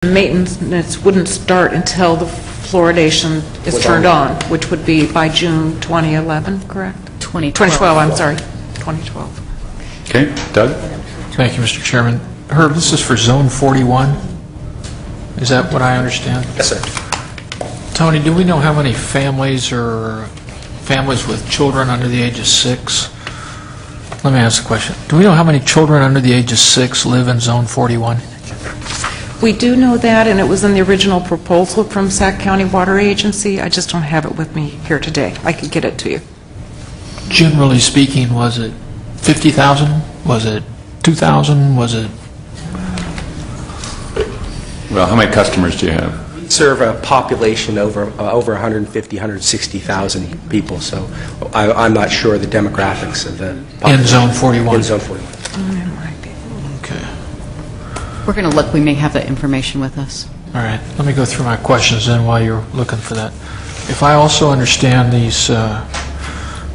Maintenance wouldn't start until the fluoridation is turned on, which would be by June 2011, correct? 2012, I'm sorry, 2012. Okay, Doug? Thank you, Mr. Chairman. Herb, this is for Zone 41? Is that what I understand? Yes, sir. Tony, do we know how many families or families with children under the age of 6? Let me ask a question. Do we know how many children under the age of 6 live in Zone 41? We do know that, and it was in the original proposal from Sac County Water Agency. I just don't have it with me here today. I could get it to you. Generally speaking, was it 50,000? Was it 2,000? Was it... Well, how many customers do you have? We serve a population over 150, 160,000 people, so I'm not sure the demographics of the population. In Zone 41? In Zone 41. Okay. We're going to look. We may have that information with us. All right. Let me go through my questions then while you're looking for that. If I also understand these, I'm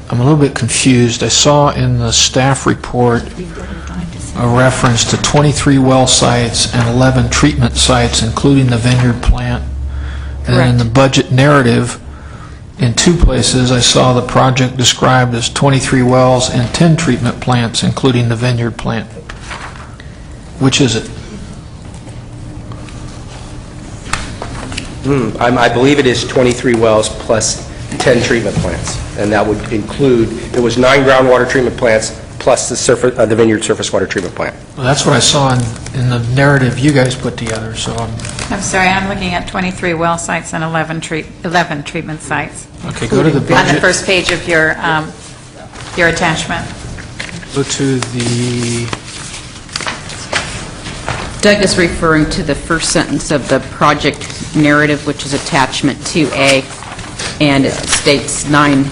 a little bit confused. I saw in the staff report a reference to 23 well sites and 11 treatment sites, including the vineyard plant. And then in the budget narrative, in 2 places, I saw the project described as 23 wells and 10 treatment plants, including the vineyard plant. Which is it? I believe it is 23 wells plus 10 treatment plants, and that would include, it was 9 groundwater treatment plants plus the vineyard surface water treatment plant. Well, that's what I saw in the narrative you guys put together, so I'm sorry, I'm looking at 23 well sites and 11 treatment sites. okay, go to the budget. On the first page of your attachment. Go to the, Doug is referring to the first sentence of the project narrative, which is attachment 2A, and it states 9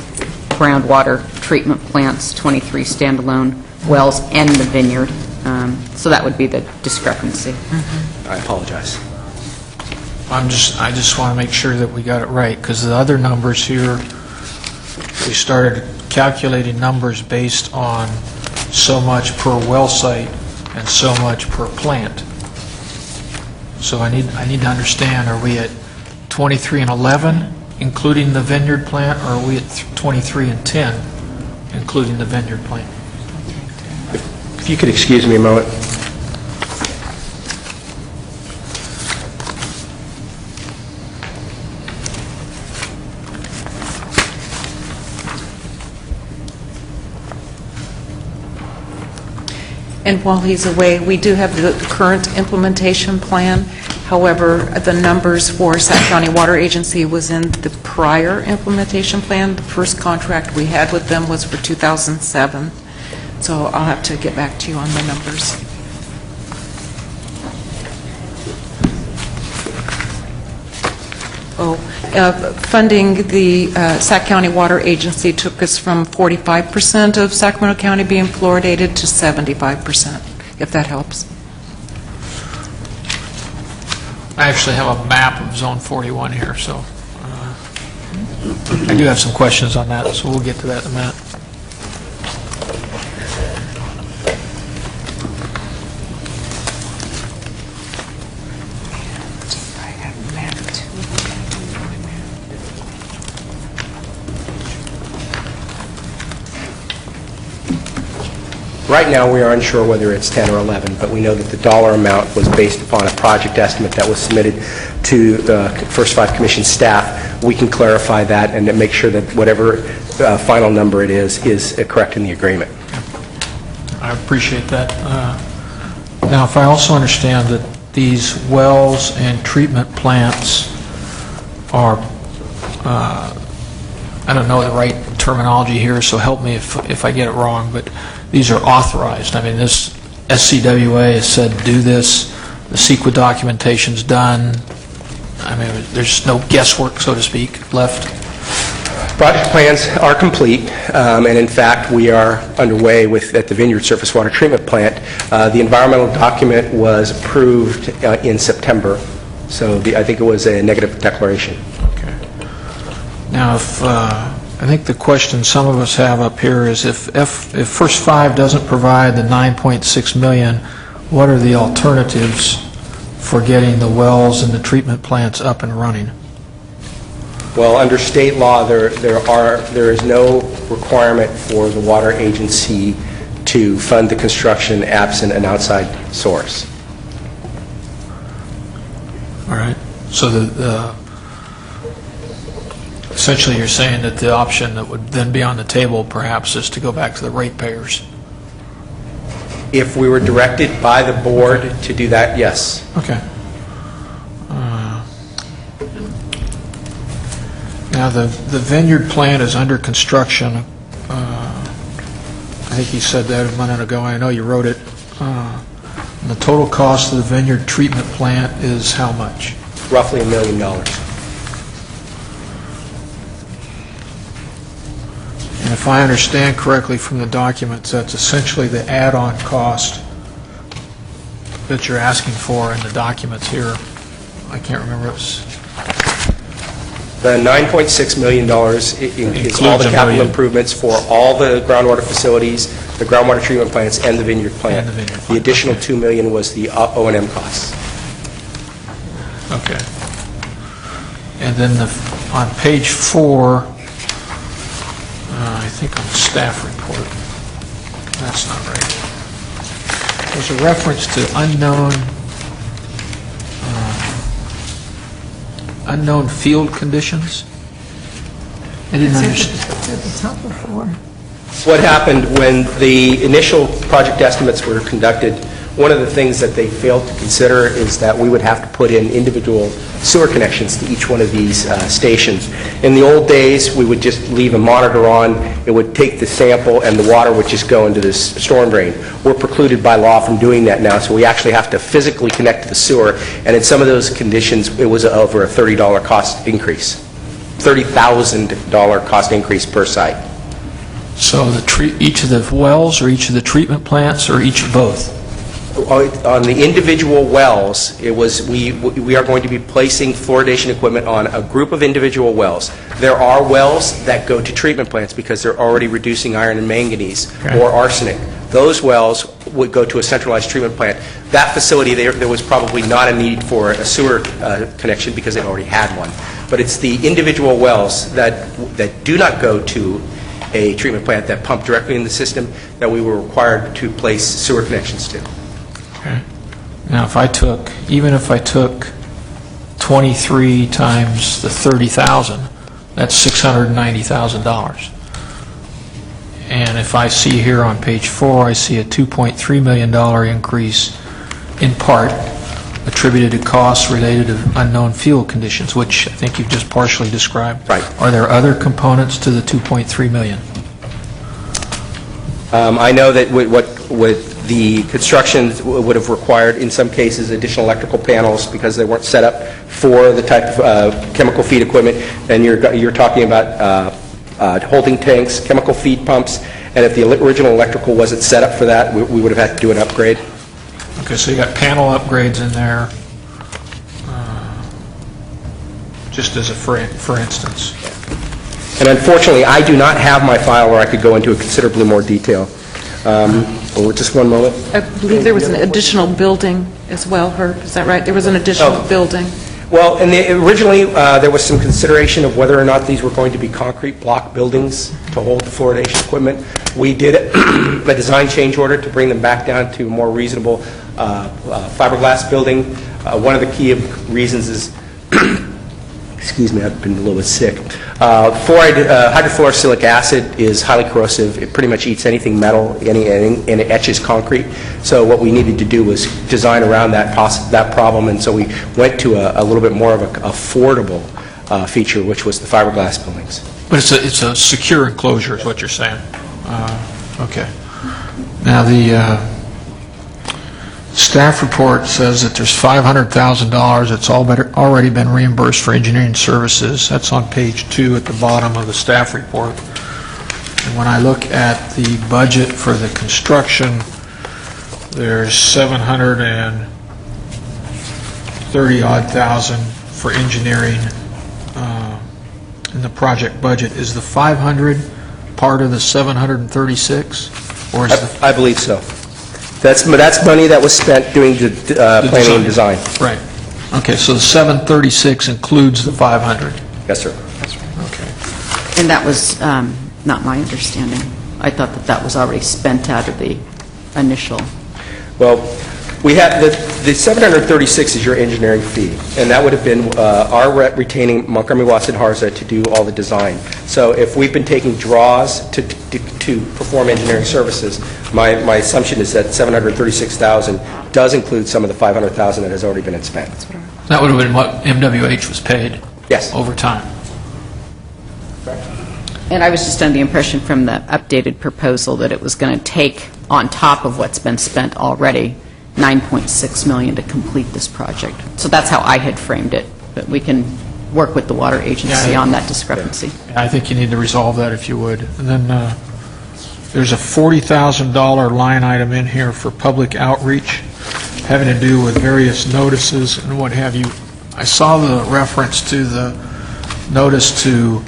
groundwater treatment plants, 23 standalone wells, and the vineyard. So that would be the discrepancy. I apologize. I just want to make sure that we got it right, because the other numbers here, we started calculating numbers based on so much per well site and so much per plant. So I need to understand, are we at 23 and 11, including the vineyard plant, or are we at 23 and 10, including the vineyard plant? If you could excuse me a moment. And while he's away, we do have the current implementation plan. However, the numbers for Sac County Water Agency was in the prior implementation plan. The first contract we had with them was for 2007. So I'll have to get back to you on the numbers. Funding the Sac County Water Agency took us from 45% of Sacramento County being fluoridated to 75%, if that helps. I actually have a map of Zone 41 here, so I do have some questions on that, so we'll get to that in a minute. Right now, we are unsure whether it's 10 or 11, but we know that the dollar amount was based upon a project estimate that was submitted to the First 5 Commission staff. We can clarify that and make sure that whatever final number it is correct in the agreement. I appreciate that. Now, if I also understand that these wells and treatment plants are, I don't know the right terminology here, so help me if I get it wrong, but these are authorized. I mean, this SCWA has said do this, the CEQA documentation's done. I mean, there's no guesswork, so to speak, left. Project plans are complete, and in fact, we are underway at the Vineyard Surface Water Treatment Plant. The environmental document was approved in September, so I think it was a negative declaration. Okay. Now, I think the question some of us have up here is if First 5 doesn't provide the $9.6 million, what are the alternatives for getting the wells and the treatment plants up and running? Well, under state law, there is no requirement for the water agency to fund the construction absent an outside source. All right. So essentially you're saying that the option that would then be on the table perhaps is to go back to the ratepayers. If we were directed by the board to do that, yes. Okay. Now, the vineyard plant is under construction. I think you said that a minute ago. I know you wrote it. And the total cost of the vineyard treatment plant is how much? Roughly $1 million. And if I understand correctly from the documents, that's essentially the add-on cost that you're asking for in the documents here. I can't remember. It's The $9.6 million is Includes all the $1 capital million. improvements for all the groundwater facilities, the groundwater treatment plants, and the vineyard plant. And the vineyard The plant, additional okay. $2 million was the O&M costs. okay. And then on page 4, I think on the staff report, that's not right. There's a reference to unknown field conditions. I didn't understand. What happened when the initial project estimates were conducted, one of the things that they failed to consider is that we would have to put in individual sewer connections to each one of these stations. In the old days, we would just leave a monitor on, it would take the sample, and the water would just go into this storm drain. We're precluded by law from doing that now, so we actually have to physically connect to the sewer, and in some of those conditions, it was over a $30 cost increase, $30,000 cost increase per site. So each of the wells, or each of the treatment plants, or each of both? On the individual wells, it was, we are going to be placing fluoridation equipment on a group of individual wells. There are wells that go to treatment plants because they're already reducing iron and manganese Okay. or arsenic. Those wells would go to a centralized treatment plant. That facility, there was probably not a need for a sewer connection because they already had one. But it's the individual wells that do not go to a treatment plant that pump directly in the system that we were required to place sewer connections to. Okay. Now, even if I took 23 times the 30,000, that's $690,000. And if I see here on page 4, I see a $2.3 million increase in part attributed to costs related to unknown field conditions, which I think you've just partially described. Right. Are there other components to the $2.3 million? I know that with the construction would have required, in some cases, additional electrical panels because they weren't set up for the type of chemical feed equipment. And you're talking about holding tanks, chemical feed pumps, and if the original electrical wasn't set up for that, we would have had to do an upgrade. Okay, so you got panel upgrades in there, just as a for instance. And unfortunately, I do not have my file where I could go into considerably more detail. Just one moment. I believe there was an additional building as well, Herb, is that right? There was an additional building. Well, originally, there was some consideration of whether or not these were going to be concrete block buildings to hold the fluoridation equipment. We did a design change order to bring them back down to a more reasonable fiberglass building. One of the key reasons is, excuse me, I've been a little bit sick. Hydrofluorosilicic acid is highly corrosive. It pretty much eats anything metal, and it etches concrete. So what we needed to do was design around that problem, and so we went to a little bit more of an affordable feature, which was the fiberglass buildings. But it's a secure enclosure is what you're saying. Okay. Now, the staff report says that there's $500,000 that's already been reimbursed for engineering services. That's on page 2 at the bottom of the staff report. And when I look at the budget for the construction, there's $730,000 for engineering in the project budget. Is the 500 part of the 736, or is the I believe so. That's money that was spent doing the planning and design. Right. Okay, so the 736 includes the 500. Yes, sir. Okay. And that was not my understanding. I thought that that was already spent out of the initial. Well, we have, the 736 is your engineering fee, and that would have been our retaining Montgomery Watson Harza to do all the design. So if we've been taking draws to perform engineering services, my assumption is that 736,000 does include some of the 500,000 that has already been spent. That would have been what MWH was paid? Yes. Over time. And I was just under the impression from the updated proposal that it was going to take, on top of what's been spent already, $9.6 million to complete this project. So that's how I had framed it, but we can work with the water agency Yeah. on that discrepancy. I think you need to resolve that if you would. And then there's a $40,000 line item in here for public outreach having to do with various notices and what have you. I saw the reference to the notice to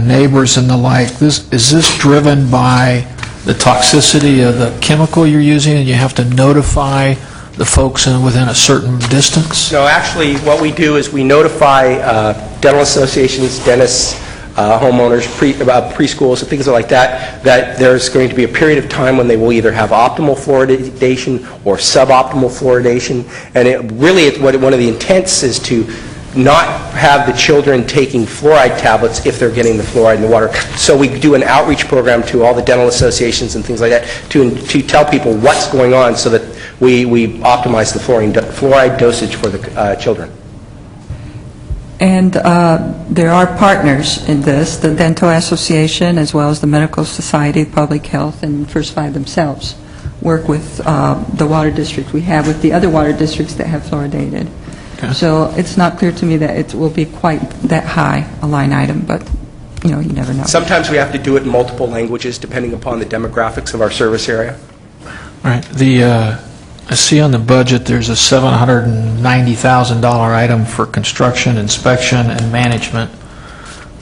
neighbors and the like. Is this driven by the toxicity of the chemical you're using, and you have to notify the folks within a certain distance? No, actually, what we do is we notify dental associations, dentists, homeowners, preschools, and things like that, that there's going to be a period of time when they will either have optimal fluoridation or suboptimal fluoridation. And it really, one of the intents is to not have the children taking fluoride tablets if they're getting the fluoride in the water. So we do an outreach program to all the dental associations and things like that to tell people what's going on so that we optimize the fluoride dosage for the children. And there are partners in this, the Dental Association as well as the Medical Society, Public Health, and First Five themselves work with the water district we have with the other water districts that have fluoridated. Okay. So it's not clear to me that it will be quite that high a line item, but you never know. Sometimes we have to do it in multiple languages depending upon the demographics of our service area. All right. I see on the budget there's a $790,000 item for construction, inspection, and management.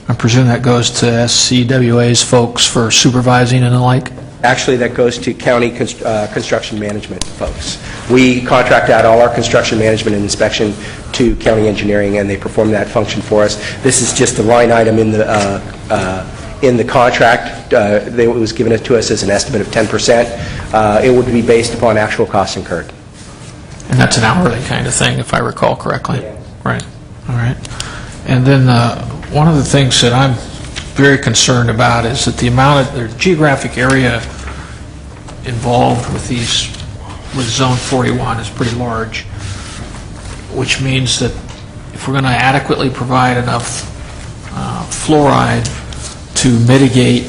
I presume that goes to SCWA's folks for supervising and the like? Actually, that goes to county construction management folks. We contract out all our construction management and inspection to county engineering, and they perform that function for us. This is just the line item in the contract. It was given to us as an estimate of 10%. It would be based upon actual costs incurred. And that's an hourly kind of thing, if I recall correctly? Yeah. Right. All right. And then one of the things that I'm very concerned about is that the amount of the geographic area involved with Zone 41 is pretty large, which means that if we're going to adequately provide enough fluoride to mitigate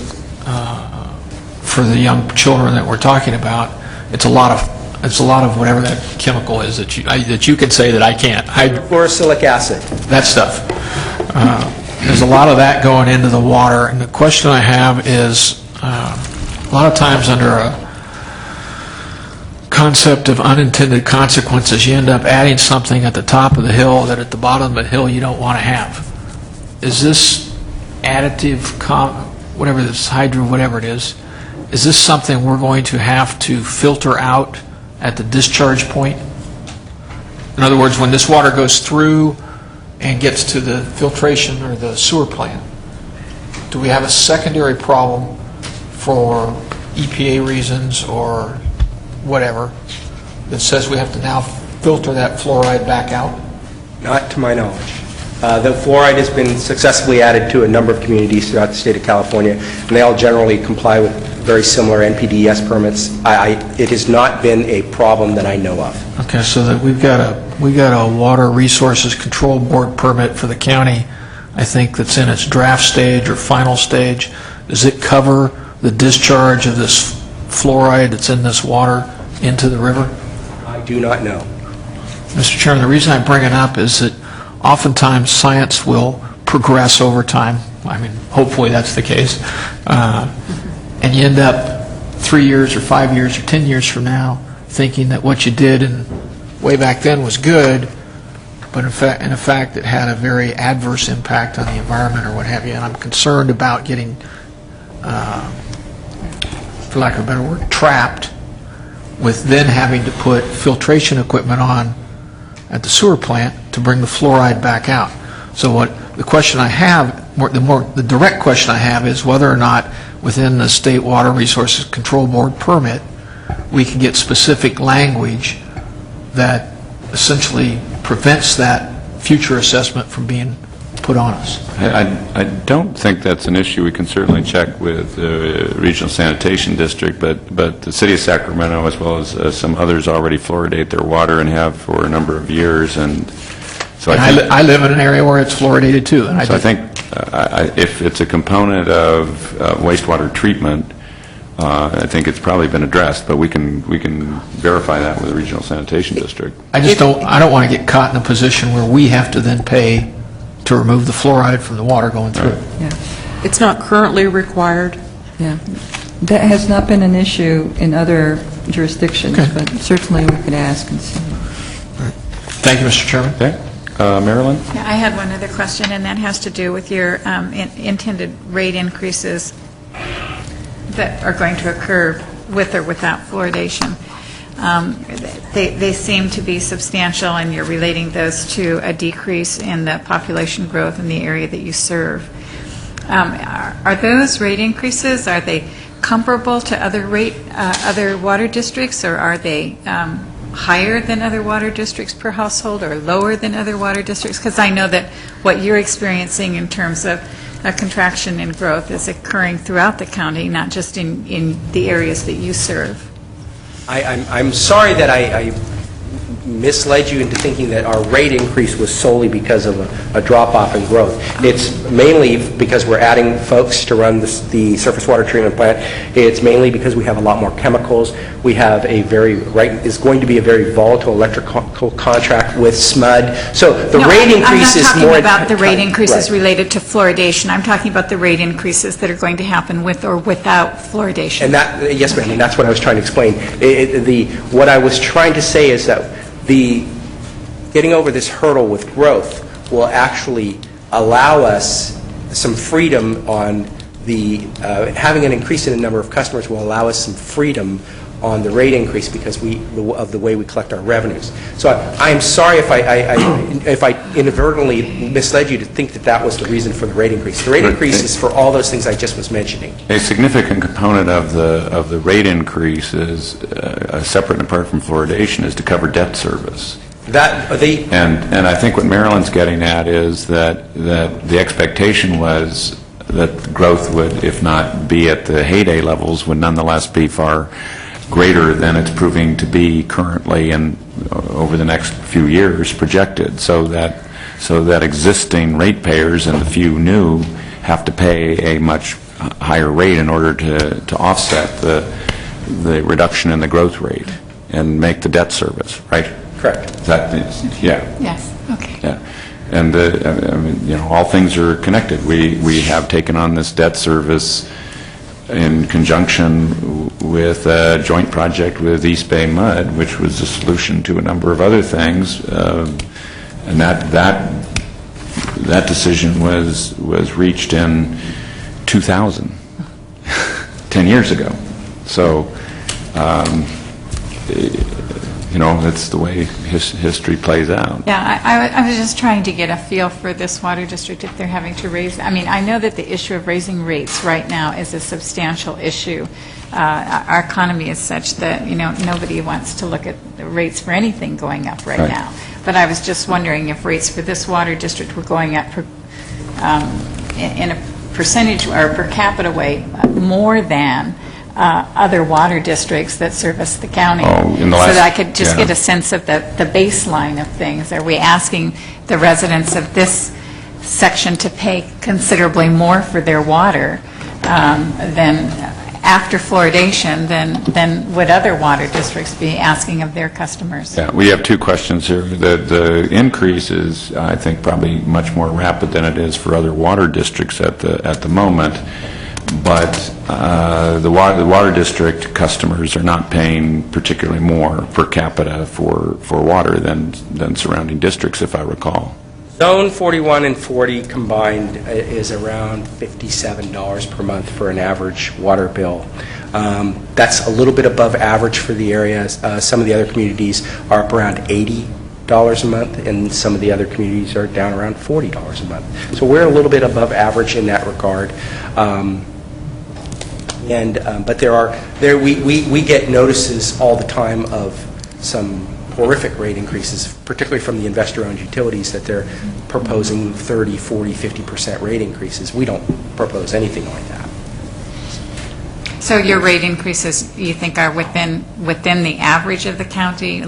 for the young children that we're talking about, it's a lot of whatever that chemical is that you can say that I can't. Fluorosilicic acid. That stuff. There's a lot of that going into the water, and the question I have is, a lot of times under a concept of unintended consequences, you end up adding something at the top of the hill that at the bottom of the hill you don't want to have. Is this additive, whatever this whatever it is this something we're going to have to filter out at the discharge point? In other words, when this water goes through and gets to the filtration or the sewer plant, do we have a secondary problem for EPA reasons or whatever that says we have to now filter that fluoride back out? Not to my knowledge. The fluoride has been successfully added to a number of communities throughout the state of California, and they all generally comply with very similar NPDES permits. It has not been a problem that I know of. Okay, so that we've got a Water Resources Control Board permit for the county, I think, that's in its draft stage or final stage. Does it cover the discharge of this fluoride that's in this water into the river? I do not know. Mr. Chairman, the reason I bring it up is that oftentimes science will progress over time. I mean, hopefully that's the case. And you end up 3 years or 5 years or 10 years from now thinking that what you did way back then was good, but in fact it had a very adverse impact on the environment or what have you. And I'm concerned about getting, for lack of a better word, trapped with then having to put filtration equipment on at the sewer plant to bring the fluoride back out. So the question I have, the direct question I have is whether or not within the State Water Resources Control Board permit, we can get specific language that essentially prevents that future assessment from being put on us. I don't think that's an issue. We can certainly check with the Regional Sanitation District, but the City of Sacramento, as well as some others, already fluoridate their water and have for a number of years. And so I live in an area where it's fluoridated too. And I think if it's a component of wastewater treatment, I think it's probably been addressed, but we can verify that with the Regional Sanitation District. I don't want to get caught in a position where we have to then pay to remove the fluoride from the water going through. Yeah. It's not currently required. Yeah. That has not been an issue in other jurisdictions, Okay. but certainly we could ask and see. Thank you, Mr. Chairman. Okay. Marilyn? Yeah, I had one other question, and that has to do with your intended rate increases that are going to occur with or without fluoridation. They seem to be substantial, and you're relating those to a decrease in the population growth in the area that you serve. Are those rate increases, are they comparable to other water districts, or are they higher than other water districts per household or lower than other water districts? Because I know that what you're experiencing in terms of a contraction in growth is occurring throughout the county, not just in the areas that you serve. I'm sorry that I misled you into thinking that our rate increase was solely because of a drop-off in growth. It's mainly because we're adding folks to run the surface water treatment plant. It's mainly because we have a lot more chemicals. We have is going to be a very volatile electrical contract with SMUD. So the rate increase is more... I'm not talking about the rate increases related to fluoridation. I'm talking about the rate increases that are going to happen with or without fluoridation. And that, yes, ma'am, and that's what I was trying to explain. What I was trying to say is that getting over this hurdle with growth will actually allow us some freedom on having an increase in the number of customers will allow us some freedom on the rate increase because of the way we collect our revenues. So I'm sorry if I inadvertently misled you to think that was the reason for the rate increase. The rate increase is for all those things I just was mentioning. A significant component of the rate increase is separate and apart from fluoridation is to cover debt service. And I think what Marilyn's getting at is that the expectation was that growth would, if not be at the heyday levels, would nonetheless be far greater than it's proving to be currently and over the next few years projected, so that existing ratepayers and the few new have to pay a much higher rate in order to offset the reduction in the growth rate and make the debt service, right? Correct. Yeah. Yes, okay. Yeah. And I mean, all things are connected. We have taken on this debt service in conjunction with a joint project with East Bay Mud, which was a solution to a number of other things, and that decision was reached in 2000, 10 years ago. So, that's the way history plays out. Yeah, I was just trying to get a feel for this water district if they're having to raise. I mean, I know that the issue of raising rates right now is a substantial issue. Our economy is such that, nobody wants to look at the rates for anything going up right now. But I was just wondering if rates for this water district were going up in a percentage or per capita way more than other water districts that service the county, so that I could just get a sense of the baseline of things. Are we asking the residents of this section to pay considerably more for their water than after fluoridation than would other water districts be asking of their customers? Yeah, we have two questions here. The increase is, I think, probably much more rapid than it is for other water districts at the moment. But the water district customers are not paying particularly more per capita for water than surrounding districts, if I recall. Zone 41 and 40 combined is around $57 per month for an average water bill. That's a little bit above average for the area. Some of the other communities are up around $80 a month, and some of the other communities are down around $40 a month. So we're a little bit above average in that regard. But we get notices all the time of some horrific rate increases, particularly from the investor-owned utilities, that they're proposing 30, 40, 50% rate increases. We don't propose anything like that. So your rate increases, you think, are within the average of the county?